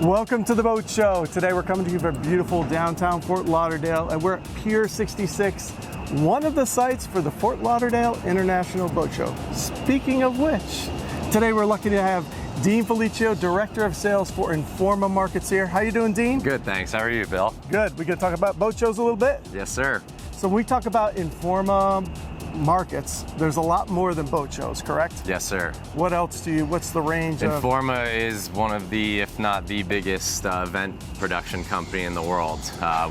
Welcome to the Boat Show. Today we're coming to you from beautiful downtown Fort Lauderdale, and we're at Pier 66, one of the sites for the Fort Lauderdale International Boat Show. Speaking of which, today we're lucky to have Dean Fillichio, Director of Sales for INFORMA Markets here. How you doing, Dean? Good, thanks. How are you, Bill? Good. We gonna talk about boat shows a little bit? Yes, sir. So when we talk about INFORMA Markets, there's a lot more than boat shows, correct? Yes, sir. What else what's the range of? INFORMA is one of the, if not the biggest event production company in the world.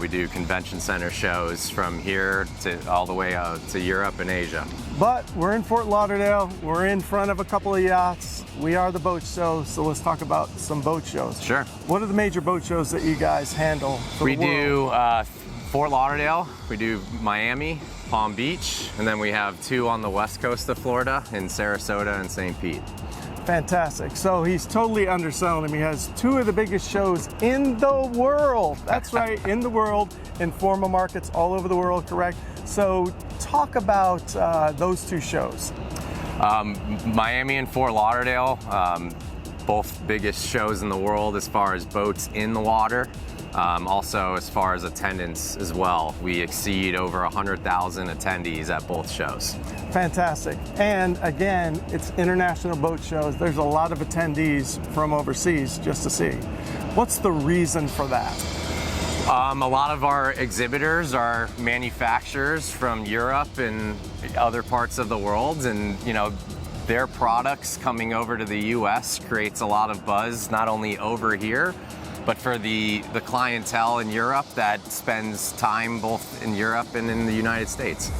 We do convention center shows from here to all the way to Europe and Asia. But we're in Fort Lauderdale, we're in front of a couple of yachts. We are the boat show, so let's talk about some boat shows. Sure. What are the major boat shows that you guys handle for We the world? do Fort Lauderdale, we do Miami, Palm Beach, and then we have two on the west coast of Florida in Sarasota and St. Pete. Fantastic. So he's totally underselling him. He has two of the biggest shows in the world. That's right, in the world, INFORMA Markets all over the world, correct? So talk about those two shows. Miami and Fort Lauderdale, both biggest shows in the world as far as boats in the water. Also, as far as attendance as well, we exceed over 100,000 attendees at both shows. Fantastic. And again, it's international boat shows. There's a lot of attendees from overseas just to see. What's the reason for that? A lot of our exhibitors are manufacturers from Europe and other parts of the world, and their products coming over to the U.S. creates a lot of buzz, not only over here, but for the clientele in Europe that spends time both in Europe and in the United States.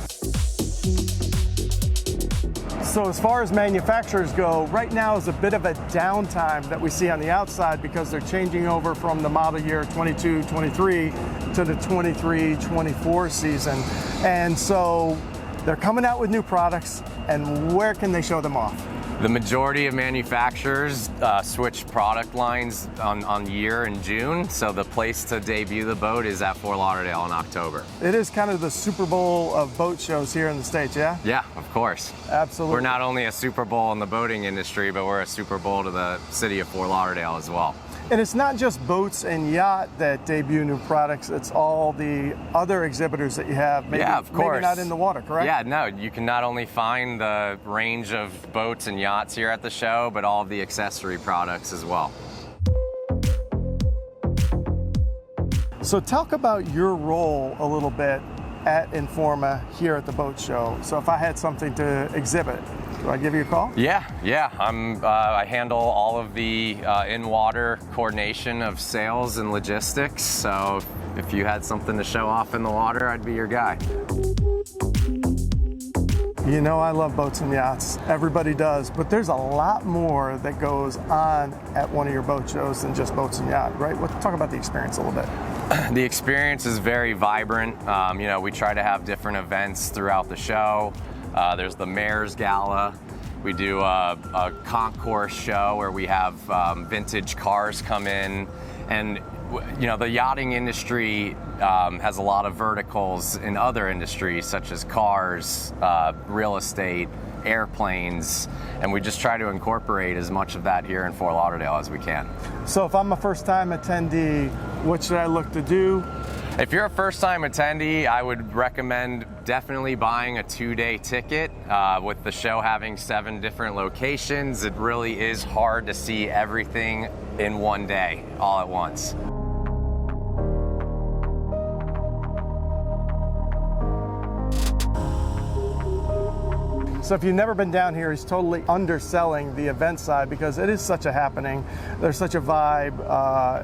So as far as manufacturers go, right now is a bit of a downtime that we see on the outside because they're changing over from the model year 22-23 to the 23-24 season. And so they're coming out with new products, and where can they show them off? The majority of manufacturers switch product lines on year in June, so the place to debut the boat is at Fort Lauderdale in October. It is kind of the Super Bowl of boat shows here in the States, yeah? Yeah, of course. Absolutely. We're not only a Super Bowl in the boating industry, but we're a Super Bowl to the city of Fort Lauderdale as well. And it's not just boats and yacht that debut new products, it's all the other exhibitors that you have, maybe, yeah, of course. Maybe not in the water, correct? Yeah, no, you can not only find the range of boats and yachts here at the show, but all of the accessory products as well. So talk about your role a little bit at INFORMA here at the boat show. So if I had something to exhibit, do I give you a call? Yeah. I handle all of the in-water coordination of sales and logistics. So if you had something to show off in the water, I'd be your guy. You know I love boats and yachts. Everybody does, but there's a lot more that goes on at one of your boat shows than just boats and yacht, right? Talk about the experience a little bit. The experience is very vibrant. We try to have different events throughout the show. There's the Mayor's Gala. We do a concourse show where we have vintage cars come in. And the yachting industry has a lot of verticals in other industries such as cars, real estate, airplanes, and we just try to incorporate as much of that here in Fort Lauderdale as we can. So if I'm a first-time attendee, what should I look to do? If you're a first-time attendee, I would recommend definitely buying a 2-day ticket. With the show having 7 different locations, it really is hard to see everything in one day, all at once. So if you've never been down here, he's totally underselling the event side because it is such a happening. There's such a vibe.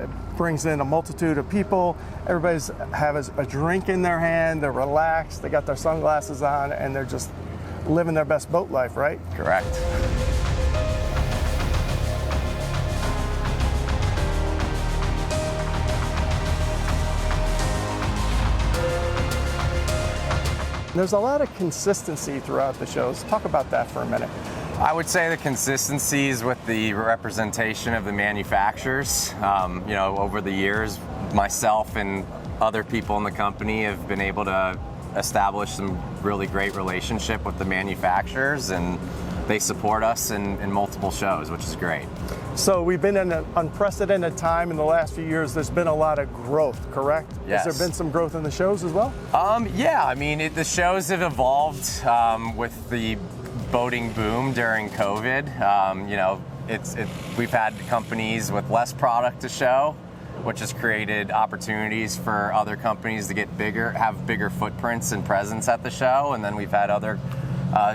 It brings in a multitude of people. Everybody's has a drink in their hand. They're relaxed. They got their sunglasses on, and they're just living their best boat life, right? Correct. There's a lot of consistency throughout the shows. Talk about that for a minute. I would say the consistency is with the representation of the manufacturers. Over the years, myself and other people in the company have been able to establish some really great relationship with the manufacturers, and they support us in multiple shows, which is great. So we've been in an unprecedented time in the last few years. There's been a lot of growth, correct? Yes. Has there been some growth in the shows as well? Yeah, I mean, the shows have evolved with the boating boom during COVID. You know, we've had companies with less product to show, which has created opportunities for other companies to get bigger, have bigger footprints and presence at the show. And then we've had other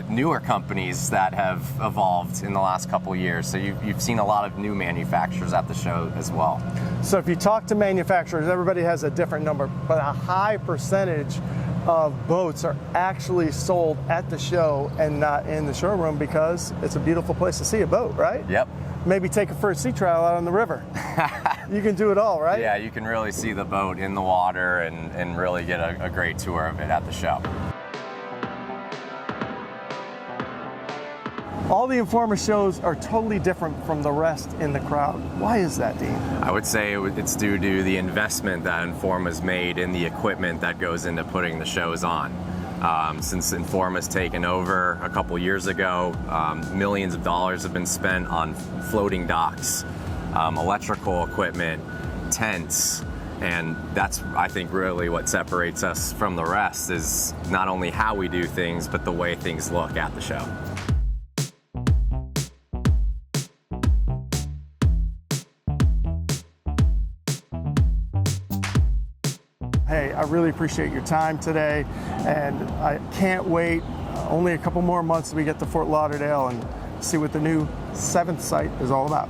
newer companies that have evolved in the last couple of years. So you've seen a lot of new manufacturers at the show as well. So if you talk to manufacturers, everybody has a different number, but a high percentage of boats are actually sold at the show and not in the showroom because it's a beautiful place to see a boat, right? Yep. Maybe take a first sea trial out on the river. You can do it all, right? Yeah, you can really see the boat in the water and really get a great tour of it at the show. All the INFORMA shows are totally different from the rest in the crowd. Why is that, Dean? I would say it's due to the investment that INFORMA's made in the equipment that goes into putting the shows on. Since INFORMA's taken over a couple years ago, millions of dollars have been spent on floating docks, electrical equipment, tents, and that's, I think, really what separates us from the rest is not only how we do things, but the way things look at the show. Hey, I really appreciate your time today, and I can't wait. Only a couple more months we get to Fort Lauderdale and see what the new 7th site is all about.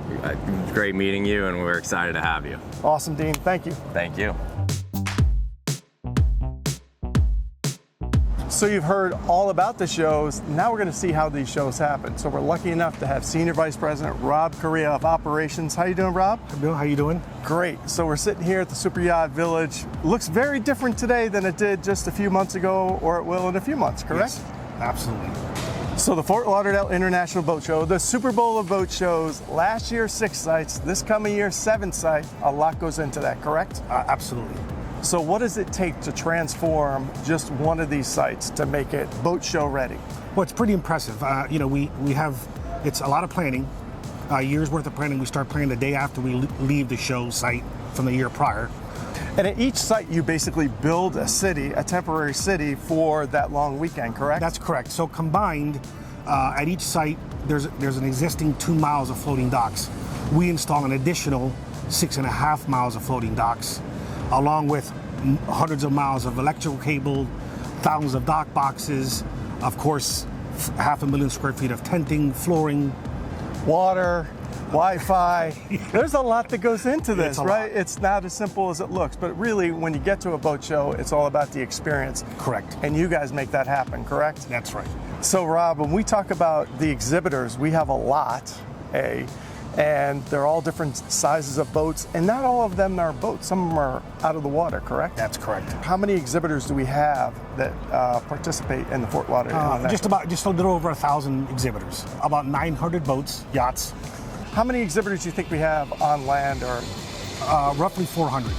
Great meeting you, and we're excited to have you. Awesome, Dean. Thank you. Thank you. So you've heard all about the shows. Now we're going to see how these shows happen. So we're lucky enough to have Senior Vice President Rob Correa of Operations. How you doing, Rob? Bill, how you doing? Great. So we're sitting here at the Super Yacht Village. Looks very different today than it did just a few months ago, or it will in a few months, correct? Yes, absolutely. So the Fort Lauderdale International Boat Show, the Super Bowl of boat shows, last year 6 sites, this coming year 7 sites. A lot goes into that, correct? Absolutely. So what does it take to transform just one of these sites to make it boat show ready? Well, it's pretty impressive. You know, we have, it's a lot of planning, a year's worth of planning. We start planning the day after we leave the show site from the year prior. And at each site, you basically build a city, a temporary city for that long weekend, correct? That's correct. So combined, at each site, there's an existing 2 miles of floating docks. We install an additional 6.5 miles of floating docks, along with hundreds of miles of electrical cable, thousands of dock boxes, of course, 500,000 square feet of tenting, flooring, water, Wi-Fi. There's a lot that goes into this, right? Lot. It's not as simple as it looks, but really, when you get to a boat show, it's all about the experience. Correct. And you guys make that happen, correct? That's right. So, Rob, when we talk about the exhibitors, we have a lot, and they're all different sizes of boats, and not all of them are boats. Some of them are out of the water, correct? That's correct. How many exhibitors do we have that participate in the Fort Lauderdale? Just a little over 1,000 exhibitors. About 900 boats, yachts. How many exhibitors do you think we have on land, or roughly 400.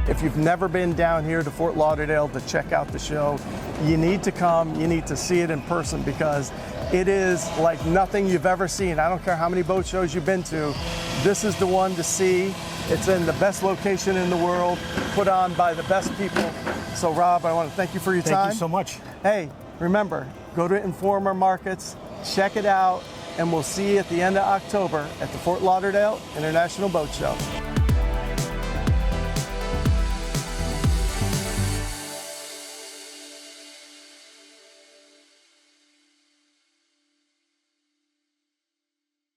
If you've never been down here to Fort Lauderdale to check out the show, you need to come, you need to see it in person, because it is like nothing you've ever seen. I don't care how many boat shows you've been to, this is the one to see. It's in the best location in the world, put on by the best people. So Rob, I want to thank you for your time. Thank you so much. Hey, remember, go to INFORMA Markets, check it out, and we'll see you at the end of October at the Fort Lauderdale International Boat Show.